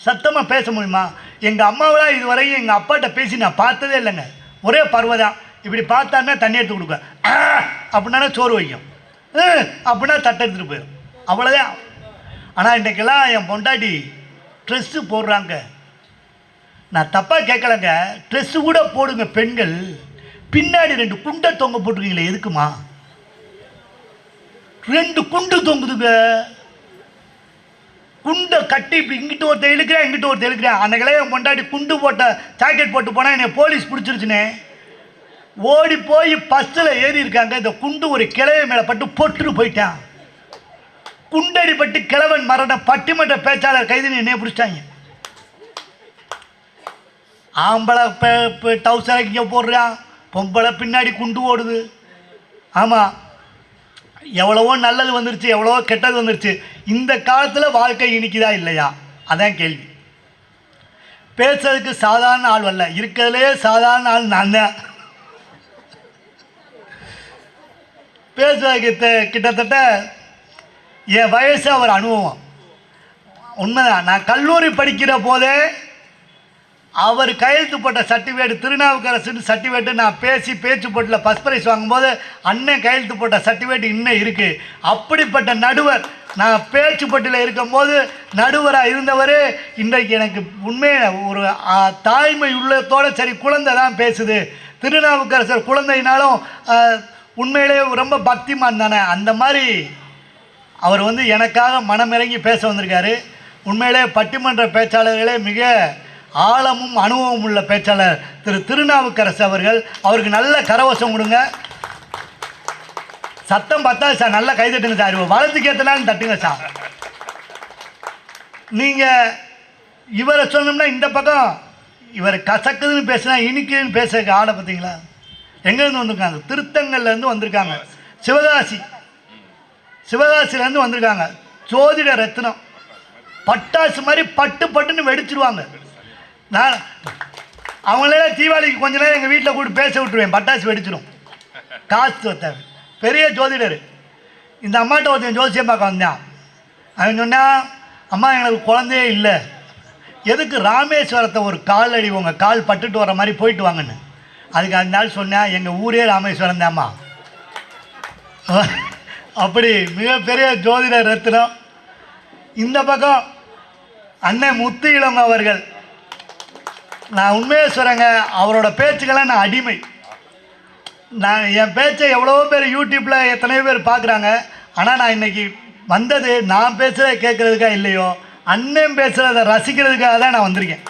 சத்தமாக பேச முடியுமா? எங்கள் அம்மாவெல்லாம் இதுவரையும் எங்கள் அப்பாட்ட பேசி நான் பார்த்ததே இல்லைங்க. ஒரே பருவதான். இப்படி பார்த்தாருன்னா தண்ணி எடுத்து கொடுப்பேன், அப்படின்னா சோறு வைக்கும், அப்படின்னா தட்டை எடுத்துகிட்டு போயிடும், அவ்வளோதான். ஆனால் இன்றைக்கெல்லாம் என் பொண்டாட்டி ட்ரெஸ்ஸு போடுறாங்க. நான் தப்பாக கேட்கலங்க, ட்ரெஸ்ஸு கூட போடுங்க பெண்கள், பின்னாடி 2 குண்டை தொங்க போட்டுருக்கீங்களே எதுக்குமா? 2 குண்டு தொங்குதுங்க. குண்டை கட்டி இப்படி இங்கிட்டு ஒருத்தர் இழுக்கிறேன், இங்கிட்டு ஒருத்தர் இழுக்கிறேன். அன்றைக்கெல்லாம் என் பொண்டாட்டி குண்டு போட்ட ஜாக்கெட் போட்டு போனால் என்னை போலீஸ் பிடிச்சிருச்சுனே. ஓடி போய் பஸ்ஸில் ஏறி இருக்காங்க. இந்த குண்டு ஒரு கிழவை மேலே பட்டு பொட்டுன்னு போயிட்டான். குண்டடி பட்டு கிழவன் மரணம். பட்டிமன்ற பேச்சாளர் கைது என்னைய பிடிச்சிட்டாங்க. ஆம்பளை டவுசரை இங்கே போடுறான், பொம்பளை பின்னாடி குண்டு ஓடுது. ஆமாம், எவ்வளவோ நல்லது வந்துருச்சு, எவ்வளவோ கெட்டது வந்துருச்சு. இந்த காலத்தில் வாழ்க்கை இனிக்குதா இல்லையா? அதான் கேள்வி. பேசுறதுக்கு சாதாரண ஆள் வரல, இருக்கிறதுலே சாதாரண ஆள் நான் தான். பேசுவதற்கு கிட்டத்தட்ட என் வயசு அவர் அனுபவம். உண்மைதான். நான் கல்லூரி படிக்கிற போதே அவர் கையெழுத்து போட்ட சர்டிஃபிகேட், திருநாவுக்கரசுன்னு சர்டிஃபிகேட்டு நான் பேச்சு போட்டில் ஃபஸ்ட் ப்ரைஸ் வாங்கும்போது அண்ணன் கையெழுத்து போட்ட சர்டிஃபிகேட் இன்னும் இருக்குது. அப்படிப்பட்ட நடுவர் நான் பேச்சு போட்டியில் இருக்கும்போது நடுவராக இருந்தவர் இன்றைக்கு எனக்கு உண்மையை ஒரு தாய்மை உள்ளத்தோடு, சரி குழந்தை தான் பேசுது, திருநாவுக்கரசர் குழந்தைனாலும் உண்மையிலே ரொம்ப பக்திமான் தானே, அந்த மாதிரி அவர் எனக்காக மனமிறங்கி பேச வந்திருக்காரு. உண்மையிலே பட்டிமன்ற பேச்சாளர்களே மிக ஆழமும் அனுபவம் உள்ள பேச்சாளர் திருநாவுக்கரசு அவர்கள். அவருக்கு நல்ல கரவசம் கொடுங்க. சத்தம் பார்த்தா சார் நல்லா கைதட்டுங்க சார், வளர்த்துக்கு ஏற்றலான்னு தட்டுங்க சார். நீங்கள் இவரை சொன்னோம்னா இந்த பக்கம் இவர் கசக்குதுன்னு பேசுனா இனிக்குதுன்னு பேச ஆளை பார்த்தீங்களா? எங்கேருந்து வந்திருக்காங்க? திருத்தங்கல்லேருந்து வந்திருக்காங்க. சிவகாசிலேருந்து வந்திருக்காங்க. ஜோதிட ரத்னம், பட்டாசு மாதிரி பட்டுன்னு வெடிச்சிருவாங்க. நான் அவங்களே தீபாவளிக்கு கொஞ்ச நேரம் எங்கள் வீட்டில் கூப்பிட்டு பேச விட்டுருவேன், பட்டாசு வெடிச்சிடும், காசு தேவை. பெரிய ஜோதிடர். இந்த அம்மாட்ட ஒருத்தன் ஜோசியம் பார்க்க வந்தான். அவன் சொன்னால், அம்மா எங்களுக்கு குழந்தையே இல்லை, எதுக்கு ராமேஸ்வரத்தை ஒரு கால் அடி உங்கள் கால் பட்டுட்டு வர மாதிரி போயிட்டு வாங்கன்னு. அதுக்கு அந்த நாள் சொன்னேன், எங்கள் ஊரே ராமேஸ்வரம் தான்மா. அப்படி மிகப்பெரிய ஜோதிட ரத்னம். இந்த பக்கம் அண்ணன் முத்து இளம் அவர்கள். நான் உண்மையை சொல்கிறேங்க, அவரோட பேச்சுக்கெல்லாம் நான் அடிமை. நான் என் பேச்சை எவ்வளோ பேர் யூடியூப்பில் எத்தனையோ பேர் பார்க்குறாங்க. ஆனால் நான் இன்றைக்கி வந்தது நான் பேசுகிறத கேட்குறதுக்காக இல்லையோ, அண்ணன் பேசுகிறத ரசிக்கிறதுக்காக தான் நான் வந்திருக்கேன்.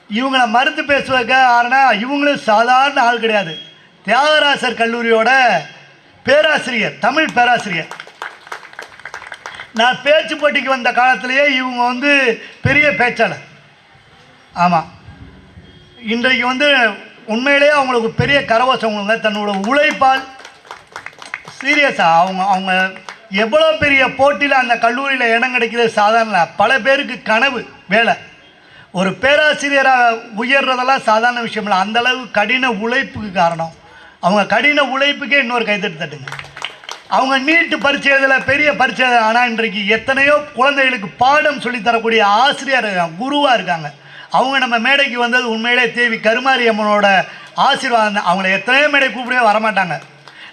இவங்களை மறுத்து பேசுவதுக்காக. ஆனால் இவங்களும் சாதாரண ஆள் கிடையாது. தியாகராசர் கல்லூரியோட பேராசிரியர், தமிழ் பேராசிரியர். நான் பேச்சு போட்டிக்கு வந்த காலத்திலேயே இவங்க பெரிய பேச்சாளர். ஆமாம், இன்றைக்கு உண்மையிலேயே அவங்களுக்கு பெரிய கரவசம் கொடுங்க. தன்னோட உழைப்பால் சீரியஸாக அவங்க எவ்வளோ பெரிய போட்டியில் அந்த கல்லூரியில் இடம் கிடைக்கிறது சாதாரண. பல பேருக்கு கனவு வேலை. ஒரு பேராசிரியராக உயர்றதெல்லாம் சாதாரண விஷயம் இல்லை. அந்தளவு கடின உழைப்புக்கு காரணம். அவங்க கடின உழைப்புக்கே இன்னொரு கைத்தட்டு தட்டுங்க. அவங்க நீட்டு பரீட்சை எழுதலை, பெரிய பரீட்சை. ஆனால் இன்றைக்கு எத்தனையோ குழந்தைகளுக்கு பாடம் சொல்லித்தரக்கூடிய ஆசிரியர் குருவாக இருக்காங்க. அவங்க நம்ம மேடைக்கு வந்தது உண்மையிலே தேவி கருமாரி அம்மனோட ஆசீர்வாதம். அவங்கள எத்தனையோ மேடை கூப்பிடவே வரமாட்டாங்க.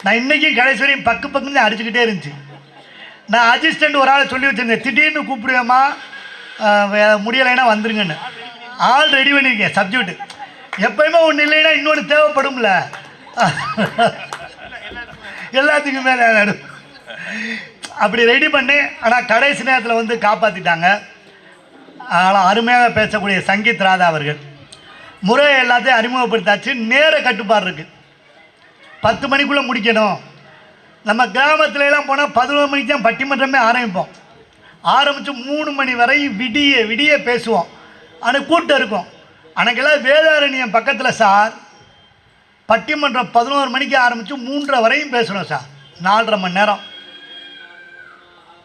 நான் இன்றைக்கும் கடைசி வரையும் பக்குன்னு அடிச்சுக்கிட்டே இருந்துச்சு. நான் அசிஸ்டண்ட் ஒரு ஆளை சொல்லி வச்சுருந்தேன், திடீர்னு கூப்பிடுவேம்மா முடியலைன்னா வந்துருங்கன்னு. ஆள் ரெடி பண்ணியிருக்கேன் சப்ஜெக்ட். எப்பயுமே ஒன்று இல்லைன்னா இன்னொன்று தேவைப்படும்ல, எல்லாத்துக்கும் மேலே அப்படி ரெடி பண்ணி. ஆனால் கடைசி நேரத்தில் காப்பாற்றிட்டாங்க. அதனால் அருமையாக பேசக்கூடிய சங்கீத் ராதா அவர்கள் முறை எல்லாத்தையும் அறிமுகப்படுத்தாச்சு. நேர கட்டுப்பாடு இருக்குது. 10 மணிக்குள்ளே முடிக்கணும். நம்ம கிராமத்துலலாம் போனால் 11 மணிக்கு தான் பட்டிமன்றமே ஆரம்பிப்போம். ஆரம்பித்து 3 மணி வரை விடிய பேசுவோம். ஆனால் கூட்டம் இருக்கும். அன்றைக்கெல்லாம் வேதாரண்யம் பக்கத்தில் சார் பட்டிமன்றம் 11 மணிக்கு ஆரம்பித்து 3:30 வரையும் பேசுகிறோம் சார், 4.5 மணி நேரம்.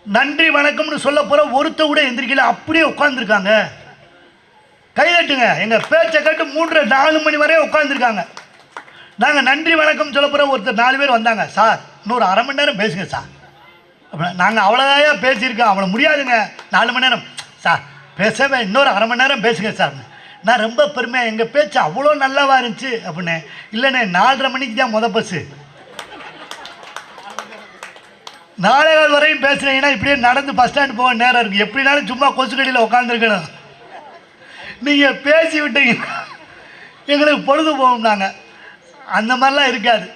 நன்றி வணக்கம்னு சொல்ல போகிற ஒருத்த கூட எந்திரிக்கல, அப்படியே உட்காந்துருக்காங்க. கைதட்டுங்க. எங்கள் பேச்சை கேட்டு 3:30-4 மணி வரையும் உட்காந்துருக்காங்க. நாங்கள் நன்றி வணக்கம் சொல்ல போகிற ஒருத்தர் 4 பேர் வந்தாங்க. சார் இன்னொரு அரை மணி நேரம் பேசுங்க சார். அப்படின்னா நாங்கள் அவ்வளோதாயா பேசியிருக்கோம், அவ்வளோ முடியாதுங்க 4 மணி நேரம். சார் பேசவே இன்னொரு அரை மணி நேரம் பேசுங்க சார். நான் ரொம்ப பெருமையாக எங்கள் பேச்சு அவ்வளோ நல்லாவா இருந்துச்சு அப்படின்னு. இல்லைண்ணே 4:30 மணிக்கு தான் பஸ்ஸு, 4:15 வரையும் பேசுகிறீங்கன்னா இப்படியே நடந்து பஸ் ஸ்டாண்டு போக நேரம் இருக்குது. எப்படினாலும் சும்மா கொசுக்கடியில் உட்காந்துருக்கணும். நீங்கள் பேசி விட்டீங்கன்னா எங்களுக்கு பொழுது போகும். நாங்கள் அந்த மாதிரிலாம் இருக்காது.